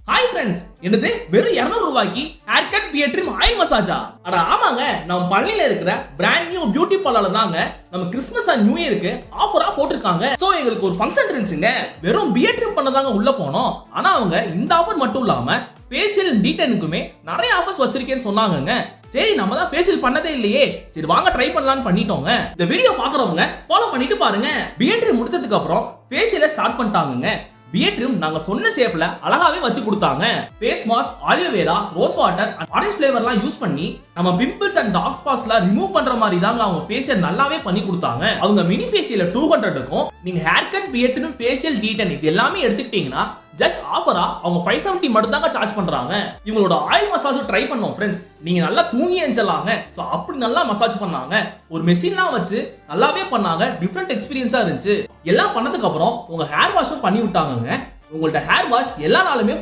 Hi friends, என்னது வெறும் 200 ரூபாய்க்கு hair cut beard trim oil மசாஜா? அட ஆமாங்க, நம்ம பள்ளியில இருக்கிற பிராண்ட் நியூ பியூட்டி பார்லர்ல தாங்க நம்ம கிறிஸ்மஸ் அண்ட் நியூ இயருக்கு ஆஃபரா போட்டிருக்காங்க. சோ எங்களுக்கு ஒரு ஃபங்க்ஷன் இருந்துச்சுங்க. வெறும் பியர்ட் ட்ரிம் பண்ணதாங்க உள்ள போனோம். ஆனா அவங்க இந்த ஆஃபர் மட்டும் இல்லாம ஃபேஷியல் டீடைனுக்குமே நிறைய ஆஃபர்ஸ் வச்சிருக்கேன்னு சொன்னாங்கங்க. சரி, நம்ம தான் ஃபேஷியல் பண்ணதே இல்லையே, சரி வாங்க ட்ரை பண்ணலாம்னு பண்ணிட்டோங்க. இந்த வீடியோ பாக்குறவங்க ஃபாலோ பண்ணிட்டு பாருங்க. பியர்ட் ட்ரிம் முடிச்சதுக்கு அப்புறம் ஃபேஷியலை ஸ்டார்ட் பண்ணிட்டாங்கங்க. பியர்ட் ட்ரிம் நாங்க சொன்ன ஷேப்ல அழகாவே வச்சு கொடுத்தாங்க. Face mask, aloe vera, rose water, orange ஃபிளேவர்லாம் யூஸ் பண்ணி நம்ம பிம்பிள்ஸ் அண்ட் டார்க் ஸ்பாட்ஸ்ல ரிமூவ் பண்ற மாதிரி தாங்க அவங்க ஃபேஷியல் நல்லாவே பண்ணி கொடுத்தாங்க. அவங்க மினி ஃபேஷியல் 200க்கும் நீங்க hair cut, beard trim, facial detain இது எல்லாமே எடுத்துக்கிட்டீங்கன்னா ஜஸ்ட் ஆஃபரா அவங்க 570 மட்டும் தாங்க சார்ஜ் பண்றாங்க. இவங்களோட ஆயில் மசாஜ் ட்ரை பண்ணோம் ஃப்ரெண்ட்ஸ். நீங்க நல்லா தூங்கி எஞ்சலாங்க. சோ அப்படி நல்லா மசாஜ் பண்ணாங்க. ஒரு மெஷின்லாம் வச்சு நல்லாவே பண்ணாங்க. டிஃபரெண்ட் எக்ஸ்பீரியன்ஸா இருந்துச்சு. எல்லாம் பண்ணதுக்கு அப்புறம் உங்க ஹேர் வாஷும் பண்ணி விட்டாங்க. உங்கள்ட்ட ஹேர் வாஷ் எல்லா நாளுமே